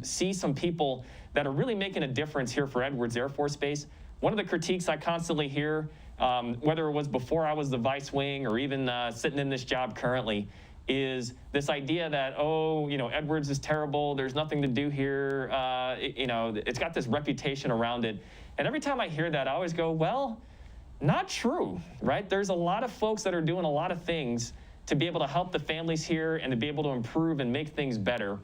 see some people that are really making a difference here for Edwards Air Force Base. One of the critiques I constantly hear, whether it was before I was the vice wing or even sitting in this job currently, is this idea that, oh, Edwards is terrible, there's nothing to do here, it's got this reputation around it. And every time I hear that, I always go, well, not true, right? There's a lot of folks that are doing a lot of things to be able to help the families here and to be able to improve and make things better.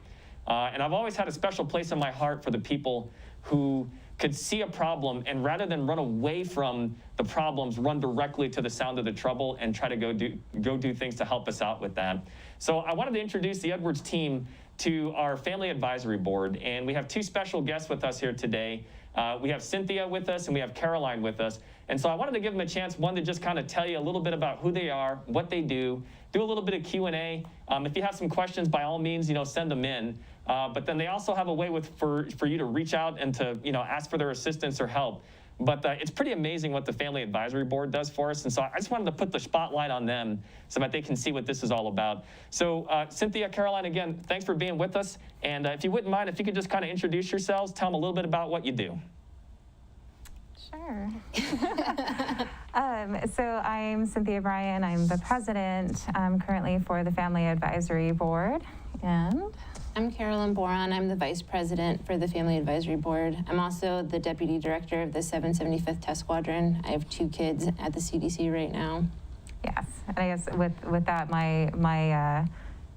And I've always had a special place in my heart for the people who could see a problem and rather than run away from the problems, run directly to the sound of the trouble and try to go do things to help us out with that. So I wanted to introduce the Edwards team to our Family Advisory Board, and we have two special guests with us here today. We have Cynthia with us and we have Caroline with us. And so I wanted to give them a chance, one, to just kind of tell you a little bit about who they are, what they do a little bit of Q&A. If you have some questions, by all means, send them in. But then they also have a way for you to reach out and to, ask for their assistance or help. But it's pretty amazing what the Family Advisory Board does for us. And so I just wanted to put the spotlight on them so that they can see what this is all about. So Cynthia, Caroline, again, thanks for being with us. And if you wouldn't mind, if you could just kind of introduce yourselves, tell them a little bit about what you do. Sure. So I'm Cynthia Bryan. I'm the president currently for the Family Advisory Board. And I'm Carolyn Boron. I'm the vice president for the Family Advisory Board. I'm also the deputy director of the 775th Test Squadron. I have 2 kids at the CDC right now. Yes, and I guess with that, my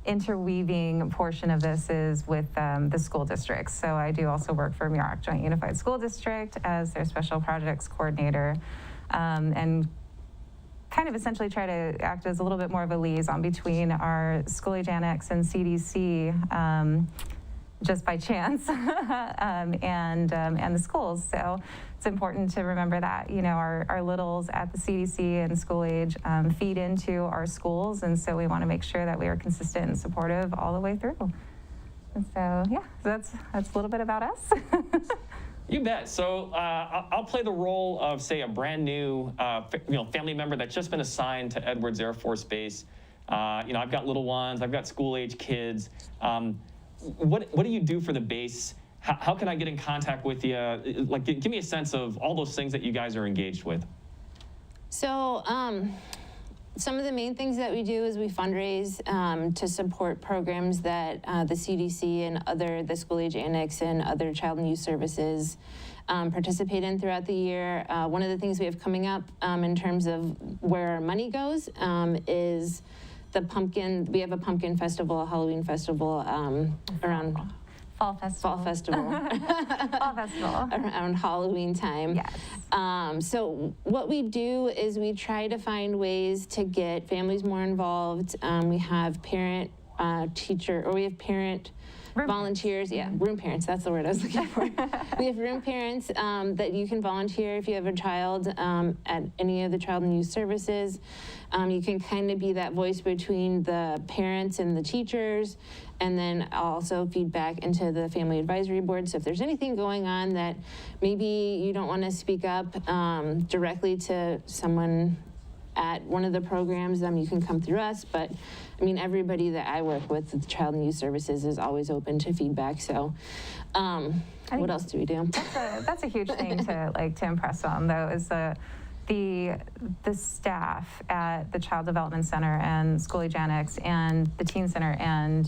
interweaving portion of this is with the school districts. So I do also work for Muroc Joint Unified School District as their special projects coordinator, and kind of essentially try to act as a little bit more of a liaison between our school age annex and CDC, just by chance, and the schools. So it's important to remember that, our littles at the CDC and school age feed into our schools, and so we want to make sure that we are consistent and supportive all the way through. And so, yeah, that's a little bit about us. You bet. So I'll play the role of, say, a brand new family member that's just been assigned to Edwards Air Force Base. I've got little ones, I've got school-age kids. What do you do for the base? How can I get in contact with you? Like, give me a sense of all those things that you guys are engaged with. So some of the main things that we do is we fundraise to support programs that the CDC and the school age annex and other child and youth services participate in throughout the year. One of the things we have coming up in terms of where our money goes is we have a pumpkin festival, a Halloween festival around Fall Festival. Fall Festival. Fall Festival. Around Halloween time. Yes. So what we do is we try to find ways to get families more involved. We have parent volunteers, room parents, that's the word I was looking for. We have room parents that you can volunteer if you have a child at any of the child and youth services. You can kind of be that voice between the parents and the teachers, and then also feedback into the Family Advisory Board. So if there's anything going on that maybe you don't want to speak up directly to someone at one of the programs, you can come through us. But I mean, everybody that I work with the Child and Youth Services is always open to feedback. So what else do we do? That's a huge thing to impress on, though, is the staff at the Child Development Center and School Age Annex and the Teen Center and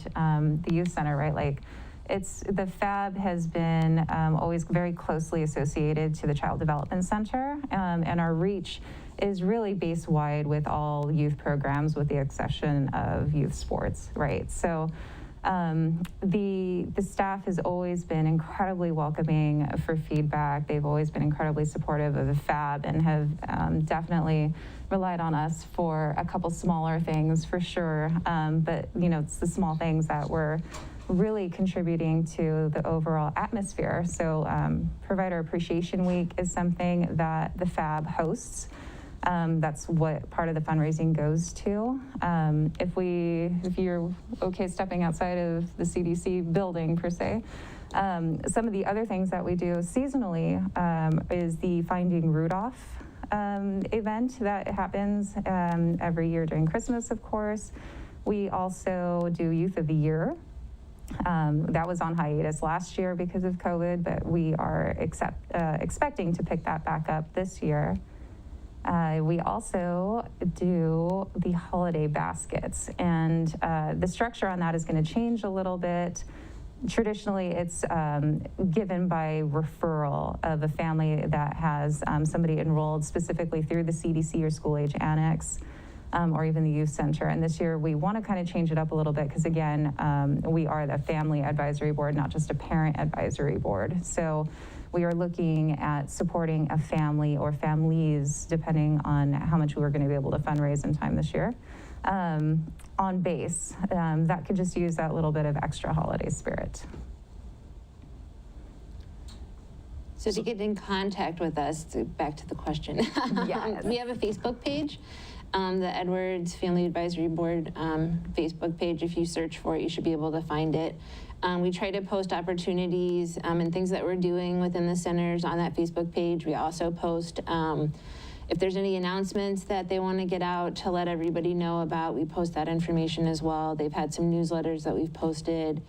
the Youth Center, right? Like, the FAB has been always very closely associated to the Child Development Center, and our reach is really base wide with all youth programs with the exception of youth sports, right? So the staff has always been incredibly welcoming for feedback. They've always been incredibly supportive of the FAB and have definitely relied on us for a couple smaller things for sure. But it's the small things that were really contributing to the overall atmosphere. So Provider Appreciation Week is something that the FAB hosts. That's what part of the fundraising goes to. If you're okay stepping outside of the CDC building per se, some of the other things that we do seasonally is the Finding Rudolph event that happens every year during Christmas, of course. We also do Youth of the Year. That was on hiatus last year because of COVID, but we are expecting to pick that back up this year. We also do the holiday baskets, and the structure on that is going to change a little bit. Traditionally, it's given by referral of a family that has somebody enrolled specifically through the CDC or school age annex, or even the youth center. And this year, we want to kind of change it up a little bit because, again, we are the family advisory board, not just a parent advisory board. So we are looking at supporting a family or families, depending on how much we were going to be able to fundraise in time this year, on base. That could just use that little bit of extra holiday spirit. So to get in contact with us, back to the question, Yes. we have a Facebook page, the Edwards Family Advisory Board Facebook page. If you search for it, you should be able to find it. We try to post opportunities and things that we're doing within the centers on that Facebook page. We also post if there's any announcements that they want to get out to let everybody know about, we post that information as well. They've had some newsletters that we've posted.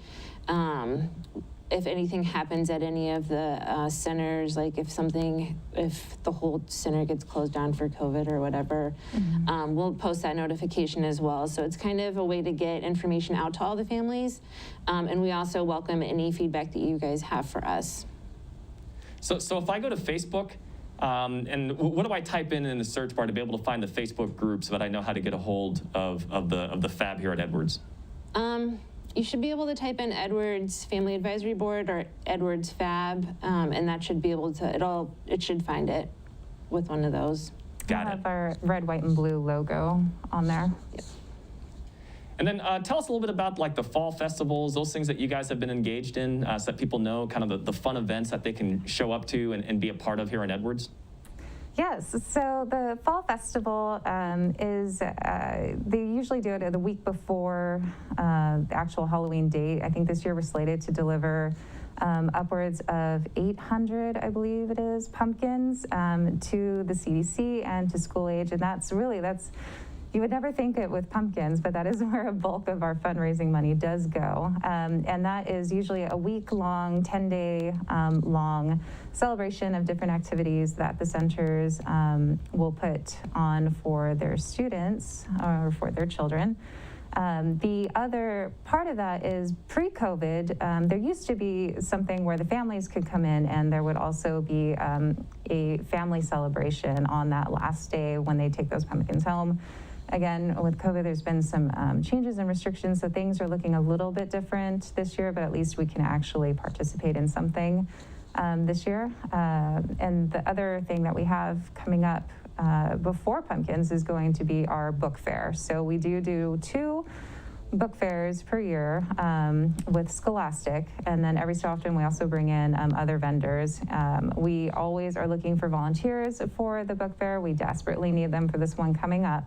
If anything happens at any of the centers, like if the whole center gets closed down for COVID or whatever, we'll post that notification as well. So it's kind of a way to get information out to all the families. And we also welcome any feedback that you guys have for us. So if I go to Facebook, and what do I type in the search bar to be able to find the Facebook group so that I know how to get a hold of the FAB here at Edwards? You should be able to type in Edwards Family Advisory Board or Edwards FAB, and that should be able to, it should find it with one of those. Got We'll it. have our red, white, and blue logo on there. Yep. And then tell us a little bit about like the fall festivals, those things that you guys have been engaged in, so that people know kind of the fun events that they can show up to and be a part of here in Edwards. Yes, so the Fall Festival is, they usually do it the week before the actual Halloween date. I think this year we're slated to deliver upwards of 800, I believe it is, pumpkins to the CDC and to school age. And that's, you would never think it with pumpkins, but that is where a bulk of our fundraising money does go. And that is usually a week-long, 10-day long celebration of different activities that the centers will put on for their students or for their children. The other part of that is pre-COVID, there used to be something where the families could come in and there would also be a family celebration on that last day when they take those pumpkins home. Again, with COVID, there's been some changes and restrictions, so things are looking a little bit different this year, but at least we can actually participate in something this year. And the other thing that we have coming up before pumpkins is going to be our book fair. So we do 2 book fairs per year with Scholastic, and then every so often we also bring in other vendors. We always are looking for volunteers for the book fair. We desperately need them for this one coming up.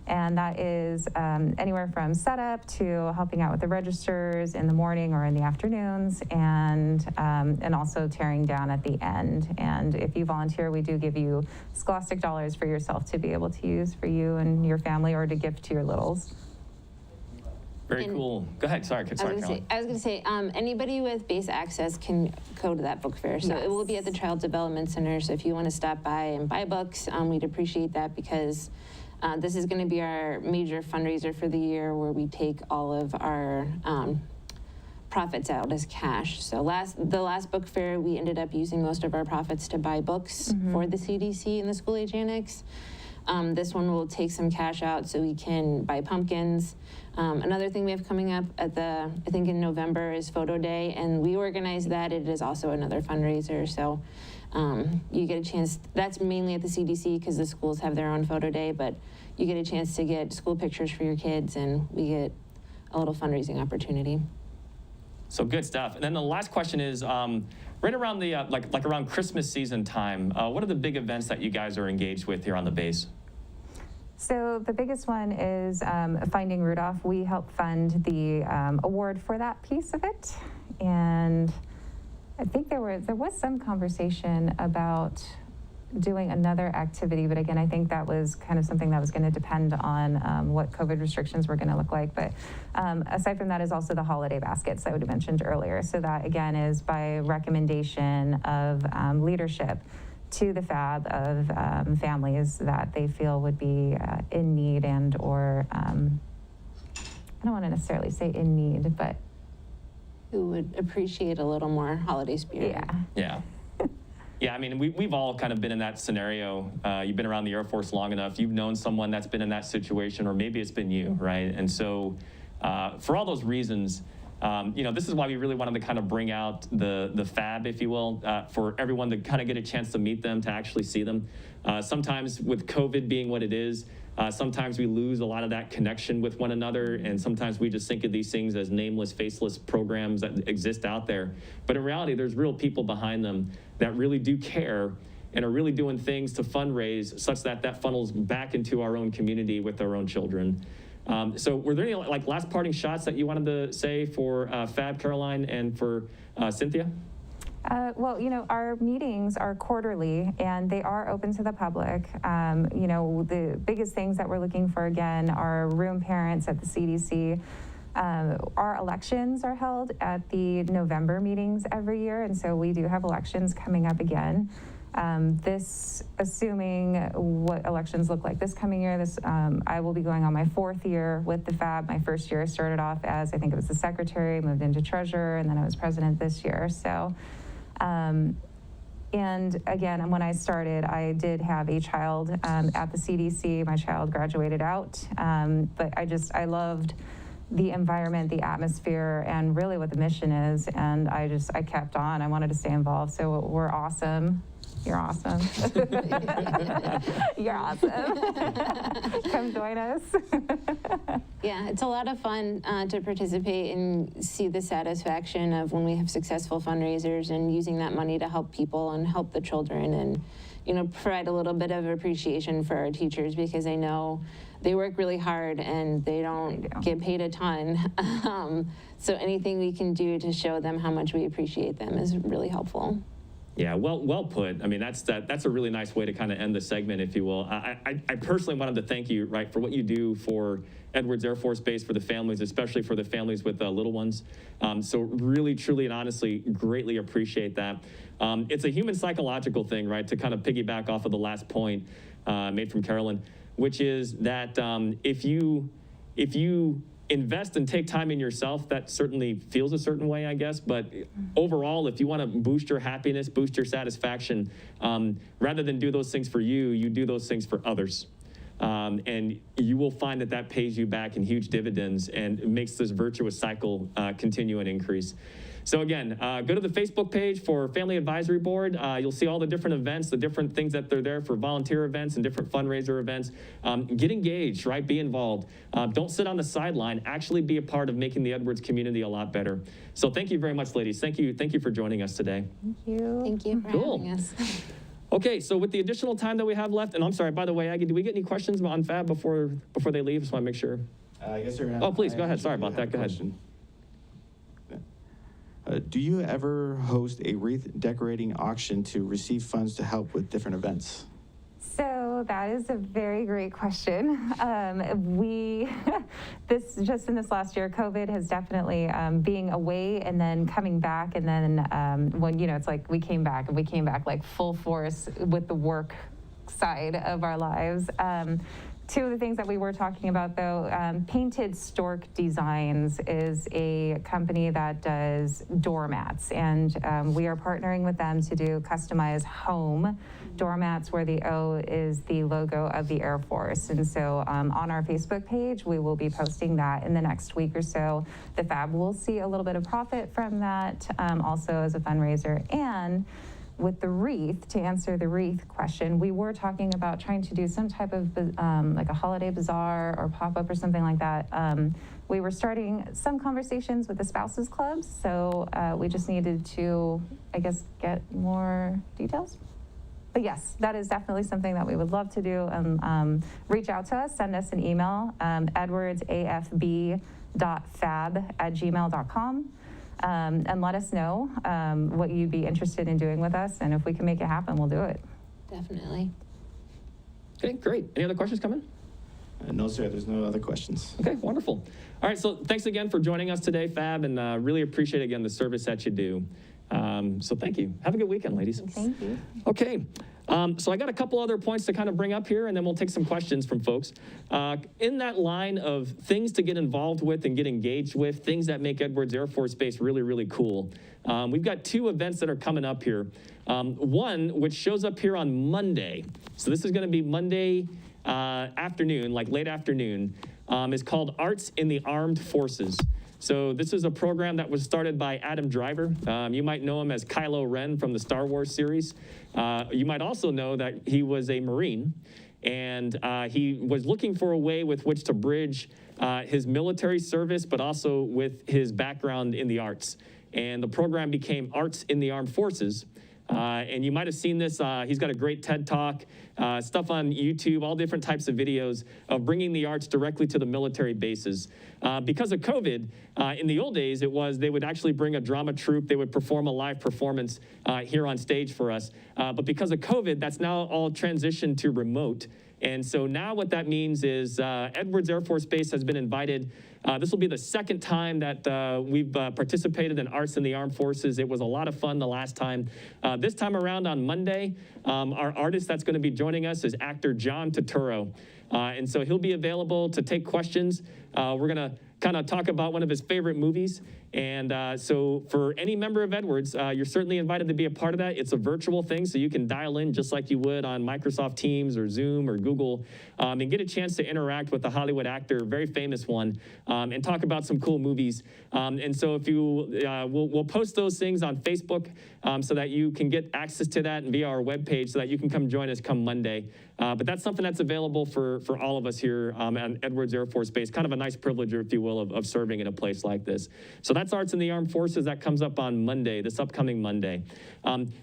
And that is anywhere from setup to helping out with the registers in the morning or in the afternoons, and also tearing down at the end. And if you volunteer, we do give you Scholastic dollars for yourself to be able to use for you and your family or to gift to your littles. Very cool. Go ahead. Sorry, Caroline. I was going to say, anybody with base access can go to that book fair. So it will be at the Child Development Center. So if you want to stop by and buy books, we'd appreciate that, because this is going to be our major fundraiser for the year, where we take all of our profits out as cash. So the last book fair, we ended up using most of our profits to buy books for the CDC and the school age annex. This one will take some cash out so we can buy pumpkins. Another thing we have coming up I think in November, is Photo Day, and we organize that. It is also another fundraiser. So you get a chance, that's mainly at the CDC because the schools have their own Photo Day, but you get a chance to get school pictures for your kids, and we get a little fundraising opportunity. So good stuff. And then the last question is, right around the like around Christmas season time, what are the big events that you guys are engaged with here on the base? So the biggest one is Finding Rudolph. We help fund the award for that piece of it, and I think there was some conversation about doing another activity, but again, I think that was kind of something that was going to depend on what COVID restrictions were going to look like. But aside from that is also the holiday baskets I would have mentioned earlier. So that again is by recommendation of leadership to the FAB of families that they feel would be in need and or I don't want to necessarily say in need, but Who would appreciate a little more holiday spirit. yeah. Yeah. Yeah, I mean, we've all kind of been in that scenario. You've been around the Air Force long enough. You've known someone that's been in that situation, or maybe it's been you, right? And so for all those reasons, this is why we really wanted to kind of bring out the FAB, if you will, for everyone to kind of get a chance to meet them, to actually see them. Sometimes with COVID being what it is, sometimes we lose a lot of that connection with one another, and sometimes we just think of these things as nameless, faceless programs that exist out there. But in reality, there's real people behind them that really do care and are really doing things to fundraise such that that funnels back into our own community with our own children. So were there any last parting shots that you wanted to say for FAB, Caroline, and for Cynthia? Well, our meetings are quarterly and they are open to the public. The biggest things that we're looking for, again, are room parents at the CDC. Our elections are held at the November meetings every year, and so we do have elections coming up again. This, assuming what elections look like this coming year, I will be going on my 4th year with the FAB. My first year I started off as, I think it was the secretary, moved into treasurer, and then I was president this year. So, and again, when I started, I did have a child at the CDC. My child graduated out, but I loved the environment, the atmosphere, and really what the mission is. And I kept on. I wanted to stay involved. So we're awesome. You're awesome. You're awesome. Come join us. Yeah, it's a lot of fun to participate and see the satisfaction of when we have successful fundraisers and using that money to help people and help the children, and provide a little bit of appreciation for our teachers, because I know they work really hard and they don't get paid a ton. So anything we can do to show them how much we appreciate them is really helpful. Yeah, well put. I mean, that's a really nice way to kind of end the segment, if you will. I personally wanted to thank you, right, for what you do for Edwards Air Force Base, for the families, especially for the families with little ones. So really, truly, and honestly, greatly appreciate that. It's a human psychological thing, right, to kind of piggyback off of the last point made from Carolyn, which is that if you invest and take time in yourself, that certainly feels a certain way, I guess. But overall, if you want to boost your happiness, boost your satisfaction, rather than do those things for you, you do those things for others. And you will find that pays you back in huge dividends and makes this virtuous cycle continue and increase. So again, go to the Facebook page for Family Advisory Board. You'll see all the different events, the different things that they're there for, volunteer events and different fundraiser events. Get engaged, right? Be involved. Don't sit on the sideline. Actually be a part of making the Edwards community a lot better. So thank you very much, ladies. Thank you for joining us today. Thank you. Thank you for having us. Okay, so with the additional time that we have left, and I'm sorry, by the way, Aggie, do we get any questions on FAB before they leave? Just want to make sure. I guess they're Oh, please, go ahead. Sorry about that. Go ahead. Do you ever host a wreath decorating auction to receive funds to help with different events? So that is a very great question. Just in this last year, COVID has definitely being away and then coming back, and then when it's like we came back like full force with the work side of our lives. Two of the things that we were talking about, though, Painted Stork Designs is a company that does doormats, and we are partnering with them to do customized home doormats where the O is the logo of the Air Force. And so on our Facebook page, we will be posting that in the next week or so. The FAB will see a little bit of profit from that, also as a fundraiser. And with the wreath, to answer the wreath question, we were talking about trying to do some type of like a holiday bazaar or pop-up or something like that. We were starting some conversations with the Spouses Club, so we just needed to, I guess, get more details. But yes, that is definitely something that we would love to do. Reach out to us, send us an email, edwardsafb.fab@gmail.com. And let us know what you'd be interested in doing with us, and if we can make it happen, we'll do it. Definitely. Okay, great. Any other questions coming? No, sir, there's no other questions. Okay, wonderful. All right, so thanks again for joining us today, Fab, and really appreciate, again, the service that you do. So thank you. Have a good weekend, ladies. Thank you. Okay, so I got a couple other points to kind of bring up here, and then we'll take some questions from folks. In that line of things to get involved with and get engaged with, things that make Edwards Air Force Base really, really cool, we've got 2 events that are coming up here. One, which shows up here on Monday. So this is going to be Monday afternoon, like late afternoon, is called Arts in the Armed Forces. So this is a program that was started by Adam Driver. You might know him as Kylo Ren from the Star Wars series. You might also know that he was a Marine, and he was looking for a way with which to bridge his military service, but also with his background in the arts. And the program became Arts in the Armed Forces. And you might have seen this. He's got a great TED Talk, stuff on YouTube, all different types of videos of bringing the arts directly to the military bases. Because of COVID, in the old days, it was they would actually bring a drama troupe. They would perform a live performance here on stage for us. But because of COVID, that's now all transitioned to remote. And so now what that means is Edwards Air Force Base has been invited. This will be the second time that we've participated in Arts in the Armed Forces. It was a lot of fun the last time. This time around on Monday, our artist that's going to be joining us is actor John Turturro. And so he'll be available to take questions. We're going to kind of talk about one of his favorite movies. And so for any member of Edwards, you're certainly invited to be a part of that. It's a virtual thing, so you can dial in just like you would on Microsoft Teams or Zoom or Google, and get a chance to interact with the Hollywood actor, very famous one, and talk about some cool movies. And so if you, we'll post those things on Facebook so that you can get access to that and via our webpage so that you can come join us come Monday. But that's something that's available for all of us here at Edwards Air Force Base, kind of a nice privilege, if you will, of serving in a place like this. So that's Arts in the Armed Forces. That comes up on Monday, this upcoming Monday.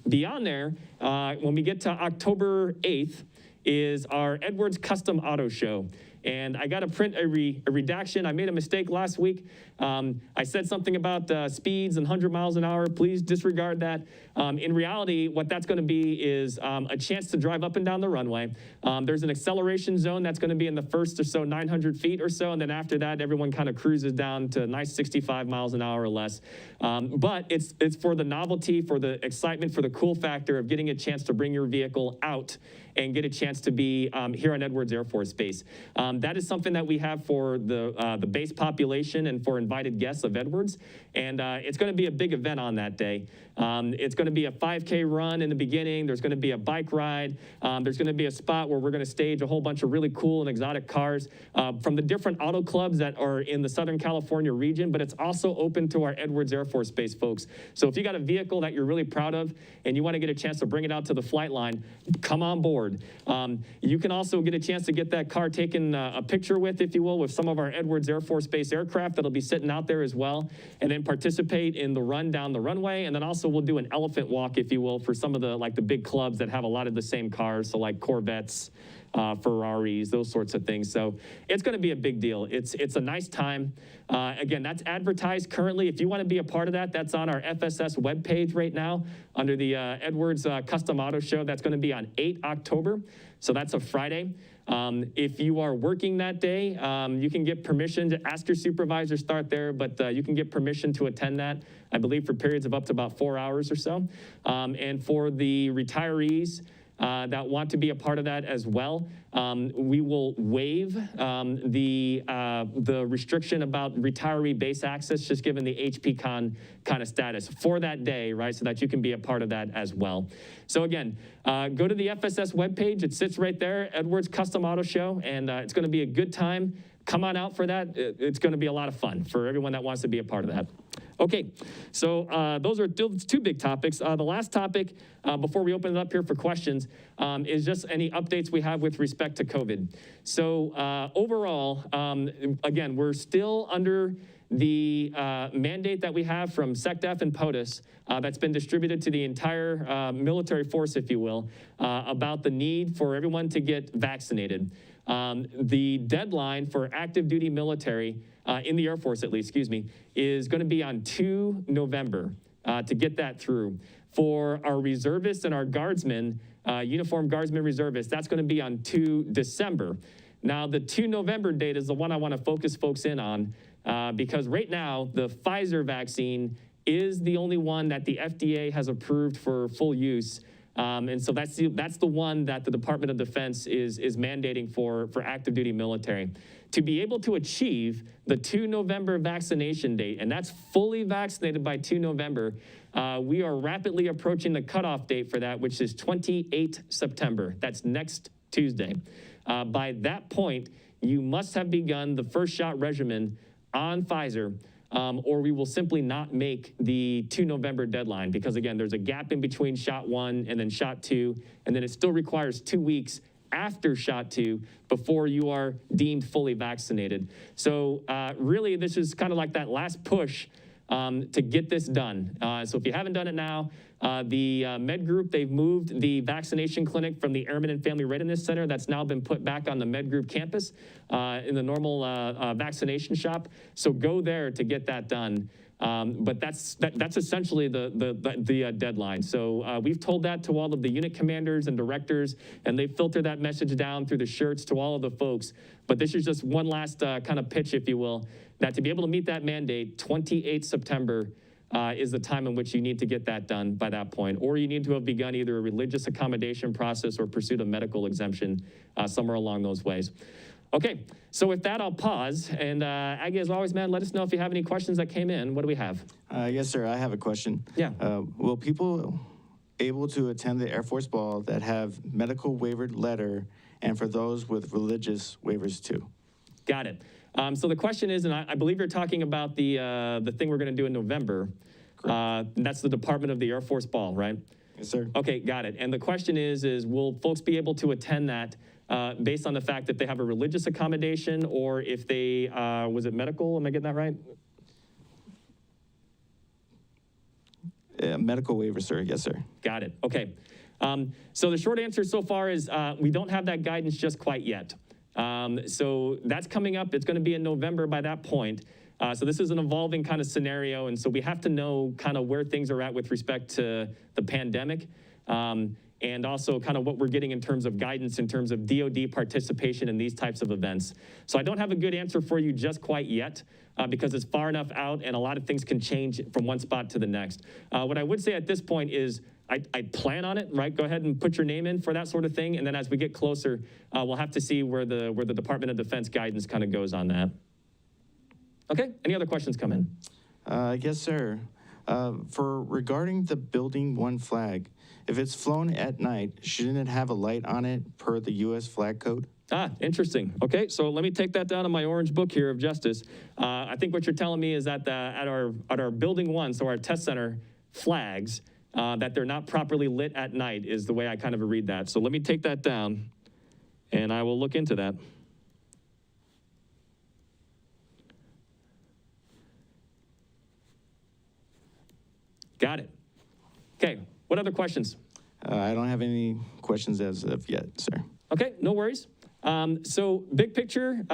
Beyond there, when we get to October 8th, is our Edwards Custom Auto Show. And I got to print a redaction. I made a mistake last week. I said something about speeds and 100 miles an hour. Please disregard that. In reality, what that's going to be is a chance to drive up and down the runway. There's an acceleration zone that's going to be in the first or so 900 feet or so. And then after that, everyone kind of cruises down to nice 65 miles an hour or less. But it's for the novelty, for the excitement, for the cool factor of getting a chance to bring your vehicle out and get a chance to be here on Edwards Air Force Base. That is something that we have for the base population and for invited guests of Edwards. And it's going to be a big event on that day. It's going to be a 5K run in the beginning. There's going to be a bike ride. There's going to be a spot where we're going to stage a whole bunch of really cool and exotic cars from the different auto clubs that are in the Southern California region, but it's also open to our Edwards Air Force Base folks. So if you got a vehicle that you're really proud of and you want to get a chance to bring it out to the flight line, come on board. You can also get a chance to get that car taken a picture with, if you will, with some of our Edwards Air Force Base aircraft that'll be sitting out there as well, and then participate in the run down the runway. And then also we'll do an elephant walk, if you will, for some of the big clubs that have a lot of the same cars, so like Corvettes, Ferraris, those sorts of things. So it's going to be a big deal. It's a nice time. Again, that's advertised currently. If you want to be a part of that, that's on our FSS webpage right now under the Edwards Custom Auto Show. That's going to be on 8 October. So that's a Friday. If you are working that day, you can get permission to ask your supervisor, start there, but you can get permission to attend that, I believe, for periods of up to about 4 hours or so. And for the retirees that want to be a part of that as well, we will waive the restriction about retiree base access, just given the HPCon kind of status for that day, right, so that you can be a part of that as well. So again, go to the FSS webpage. It sits right there, Edwards Custom Auto Show, and it's going to be a good time. Come on out for that. It's going to be a lot of fun for everyone that wants to be a part of that. Okay, so those are two big topics. The last topic, before we open it up here for questions, is just any updates we have with respect to COVID. So overall, again, we're still under the mandate that we have from SecDef and POTUS that's been distributed to the entire military force, if you will, about the need for everyone to get vaccinated. The deadline for active duty military, in the Air Force at least, is going to be on 2 November. to get that through. For our reservists and our guardsmen, uniformed guardsmen reservists, that's going to be on 2 December. Now, the 2 November date is the one I want to focus folks in on because right now, the Pfizer vaccine is the only one that the FDA has approved for full use. And so that's the one that the Department of Defense is mandating for active duty military. To be able to achieve the 2 November vaccination date, and that's fully vaccinated by 2 November, we are rapidly approaching the cutoff date for that, which is 28 September. That's next Tuesday. By that point, you must have begun the first shot regimen on Pfizer, or we will simply not make the 2 November deadline because, again, there's a gap in between shot 1 and then shot 2, and then it still requires 2 weeks after shot 2 before you are deemed fully vaccinated. So really, this is kind of like that last push to get this done. So if you haven't done it now, the Med Group, they've moved the vaccination clinic from the Airmen and Family Readiness Center. That's now been put back on the Med Group campus in the normal vaccination shop. So go there to get that done. But that's essentially the deadline. So we've told that to all of the unit commanders and directors, and they filter that message down through the shirts to all of the folks. But this is just one last kind of pitch, if you will, that to be able to meet that mandate, 28 September is the time in which you need to get that done by that point, or you need to have begun either a religious accommodation process or pursuit of medical exemption somewhere along those ways. Okay, so with that, I'll pause. And Aggie, as always, man, let us know if you have any questions that came in. What do we have? Yes, sir. I have a question. Yeah. Will people able to attend the Air Force Ball that have medical waiver letter and for those with religious waivers too? Got it. So the question is, and I believe you're talking about the thing we're going to do in November. That's the Department of the Air Force Ball, right? Yes, sir. Okay, got it. And the question is will folks be able to attend that based on the fact that they have a religious accommodation, or if they, was it medical? Am I getting that right? Medical waiver, sir. Yes, sir. Got it. Okay. So the short answer so far is we don't have that guidance just quite yet. So that's coming up. It's going to be in November by that point. So this is an evolving kind of scenario, and so we have to know kind of where things are at with respect to the pandemic, and also kind of what we're getting in terms of guidance, in terms of DoD participation in these types of events. So I don't have a good answer for you just quite yet, because it's far enough out, and a lot of things can change from one spot to the next. What I would say at this point is I plan on it, right? Go ahead and put your name in for that sort of thing, and then as we get closer, we'll have to see where the Department of Defense guidance kind of goes on that. Okay, any other questions come in? Yes, sir. For regarding the Building 1 flag, if it's flown at night, shouldn't it have a light on it per the U.S. flag code? Interesting. Okay, so let me take that down in my orange book here of justice. I think what you're telling me is that at our Building 1, so our test center flags, that they're not properly lit at night is the way I kind of read that. So let me take that down, and I will look into that. Got it. Okay, what other questions? I don't have any questions as of yet, sir. Okay, no worries. So big picture,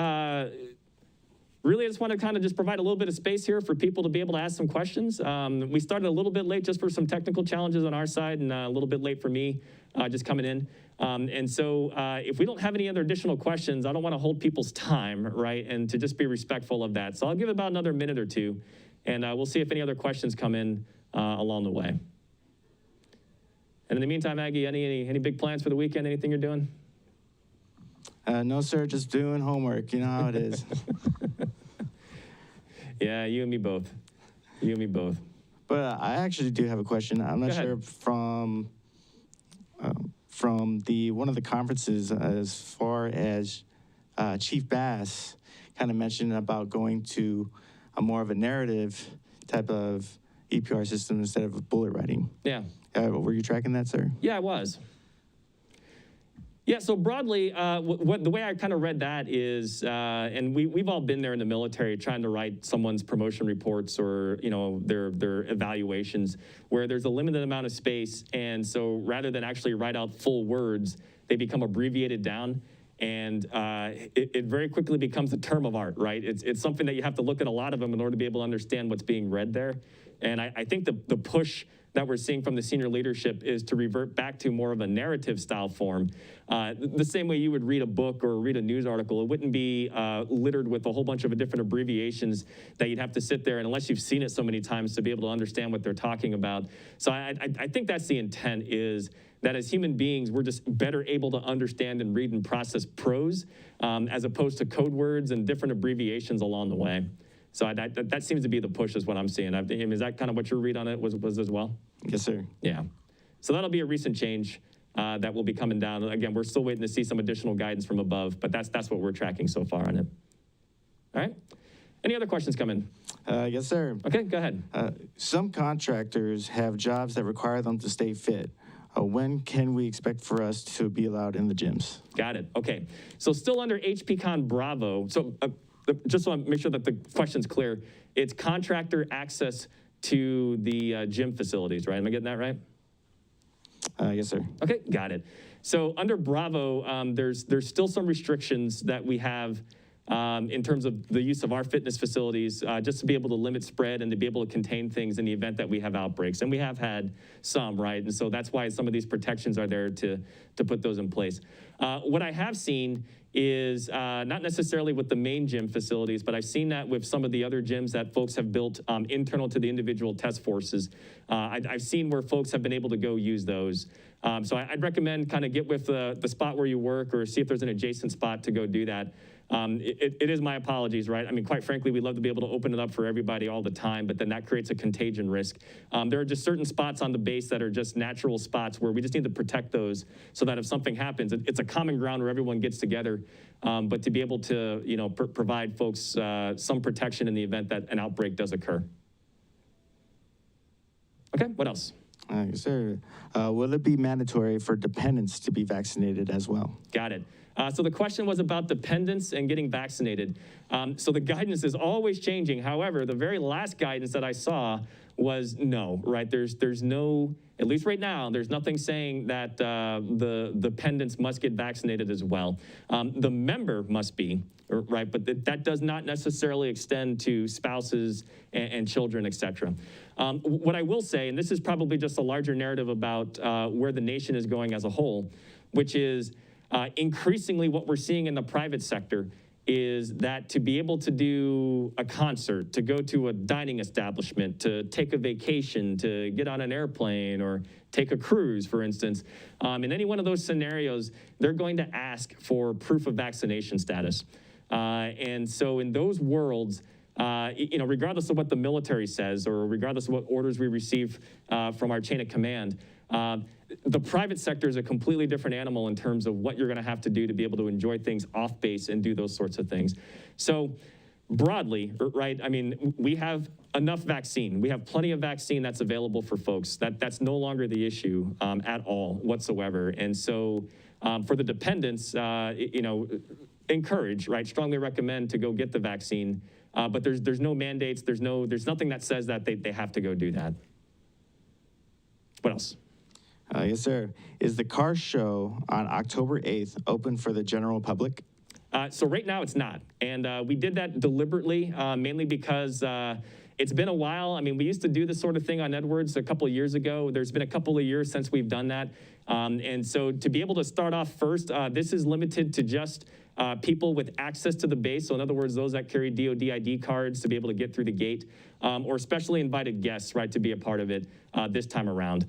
really I just want to kind of just provide a little bit of space here for people to be able to ask some questions. We started a little bit late just for some technical challenges on our side, and a little bit late for me just coming in. And so if we don't have any other additional questions, I don't want to hold people's time, right, and to just be respectful of that. So I'll give it about another minute or two, and we'll see if any other questions come in along the way. And in the meantime, Aggie, any big plans for the weekend? Anything you're doing? No, sir, just doing homework. You know how it is. Yeah, you and me both. You and me both. But I actually do have a question. I'm not sure from one of the conferences, as far as Chief Bass kind of mentioned about going to a more of a narrative type of EPR system instead of bullet writing. Yeah. Were you tracking that, sir? Yeah, I was. Yeah, so broadly, the way I kind of read that is, and we've all been there in the military trying to write someone's promotion reports or, you know, their evaluations where there's a limited amount of space. And so rather than actually write out full words, they become abbreviated down. And it very quickly becomes a term of art, right? It's something that you have to look at a lot of them in order to be able to understand what's being read there. And I think the push that we're seeing from the senior leadership is to revert back to more of a narrative style form. The same way you would read a book or read a news article, it wouldn't be littered with a whole bunch of different abbreviations that you'd have to sit there, and unless you've seen it so many times to be able to understand what they're talking about. So I think that's the intent, is that as human beings, we're just better able to understand and read and process prose as opposed to code words and different abbreviations along the way. So that seems to be the push, is what I'm seeing. Is that kind of what your read on it was as well? Yes, sir. Yeah. So that'll be a recent change that will be coming down. Again, we're still waiting to see some additional guidance from above, but that's what we're tracking so far on it. All right. Any other questions come in? Yes, sir. Okay, go ahead. Some contractors have jobs that require them to stay fit. When can we expect for us to be allowed in the gyms? Got it. Okay. So still under HPCon Bravo. So just want to make sure that the question's clear. It's contractor access to the gym facilities, right? Am I getting that right? Yes, sir. Okay, got it. So under Bravo, there's still some restrictions that we have in terms of the use of our fitness facilities, just to be able to limit spread and to be able to contain things in the event that we have outbreaks. And we have had some, right? And so that's why some of these protections are there to put those in place. What I have seen is not necessarily with the main gym facilities, but I've seen that with some of the other gyms that folks have built internal to the individual task forces. I've seen where folks have been able to go use those. So I'd recommend kind of get with the spot where you work, or see if there's an adjacent spot to go do that. It is my apologies, right? I mean, quite frankly, we'd love to be able to open it up for everybody all the time, but then that creates a contagion risk. There are just certain spots on the base that are just natural spots where we just need to protect those, so that if something happens, it's a common ground where everyone gets together, but to be able to, provide folks some protection in the event that an outbreak does occur. Okay, what else? Yes, sir. Will it be mandatory for dependents to be vaccinated as well? Got it. So the question was about dependents and getting vaccinated. So the guidance is always changing. However, the very last guidance that I saw was no, right? There's no, at least right now, there's nothing saying that the dependents must get vaccinated as well. The member must be, right? But that does not necessarily extend to spouses and children, et cetera. What I will say, and this is probably just a larger narrative about where the nation is going as a whole, which is increasingly what we're seeing in the private sector is that to be able to do a concert, to go to a dining establishment, to take a vacation, to get on an airplane or take a cruise, for instance, in any one of those scenarios, they're going to ask for proof of vaccination status. And so in those worlds, regardless of what the military says, or regardless of what orders we receive from our chain of command, the private sector is a completely different animal in terms of what you're going to have to do to be able to enjoy things off base and do those sorts of things. So broadly, right, I mean, we have enough vaccine. We have plenty of vaccine that's available for folks. That's no longer the issue at all whatsoever. And so for the dependents, encourage, right, strongly recommend to go get the vaccine. But there's no mandates. There's nothing that says that they have to go do that. What else? Yes, sir. Is the car show on October 8th open for the general public? So right now it's not. And we did that deliberately, mainly because it's been a while. I mean, we used to do this sort of thing on Edwards a couple of years ago. There's been a couple of years since we've done that. And so to be able to start off first, this is limited to just people with access to the base. So in other words, those that carry DOD ID cards to be able to get through the gate, or specially invited guests, right, to be a part of it this time around.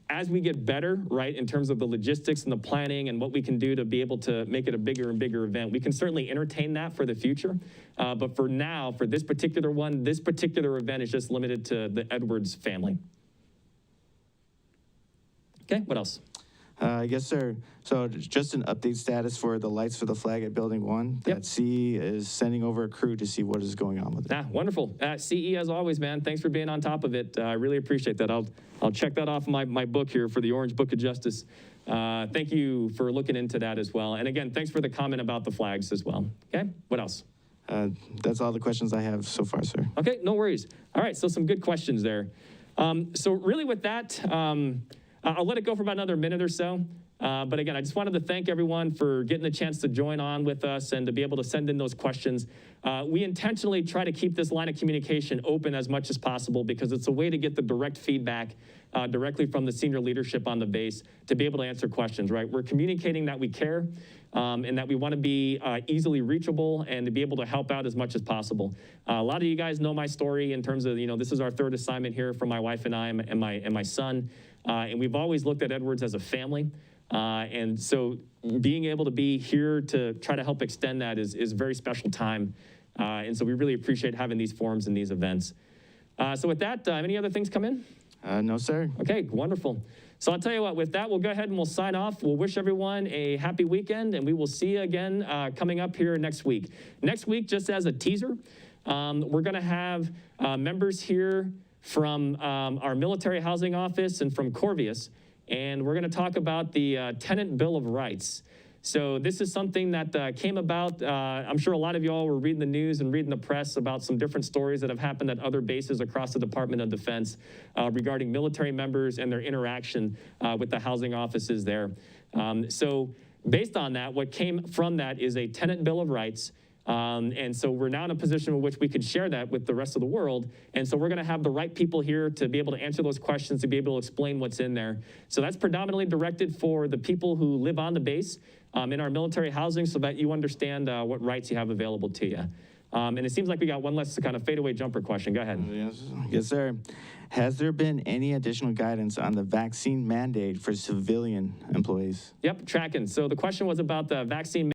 As we get better, right, in terms of the logistics and the planning and what we can do to be able to make it a bigger and bigger event, we can certainly entertain that for the future. But for now, for this particular one, this particular event is just limited to the Edwards family. Okay, what else? Yes, sir. So just an update status for the lights for the flag at Building 1. Yep. That CE is sending over a crew to see what is going on with it. Wonderful. CE, as always, man, thanks for being on top of it. I really appreciate that. I'll check that off my book here for the Orange Book of Justice. Thank you for looking into that as well. And again, thanks for the comment about the flags as well. Okay, what else? That's all the questions I have so far, sir. Okay, no worries. All right, so some good questions there. So really with that, I'll let it go for about another minute or so. But again, I just wanted to thank everyone for getting the chance to join on with us and to be able to send in those questions. We intentionally try to keep this line of communication open as much as possible because it's a way to get the direct feedback directly from the senior leadership on the base to be able to answer questions, right? We're communicating that we care and that we want to be easily reachable and to be able to help out as much as possible. A lot of you guys know my story in terms of, this is our third assignment here for my wife and I and my son. And we've always looked at Edwards as a family. And so being able to be here to try to help extend that is a very special time. And so we really appreciate having these forums and these events. So with that, any other things come in? No, sir. Okay, wonderful. So I'll tell you what, with that, we'll go ahead and we'll sign off. We'll wish everyone a happy weekend, and we will see you again coming up here next week. Next week, just as a teaser, we're going to have members here from our military housing office and from Corvius, and we're going to talk about the Tenant Bill of Rights. So this is something that came about. I'm sure a lot of you all were reading the news and reading the press about some different stories that have happened at other bases across the Department of Defense regarding military members and their interaction with the housing offices there. So based on that, what came from that is a Tenant Bill of Rights. And so we're now in a position in which we could share that with the rest of the world. And so we're going to have the right people here to be able to answer those questions, to be able to explain what's in there. So that's predominantly directed for the people who live on the base in our military housing so that you understand what rights you have available to you. And it seems like we got one less kind of fadeaway jumper question. Go ahead. Yes, sir. Has there been any additional guidance on the vaccine mandate for civilian employees? Yep, tracking. So the question was about the vaccine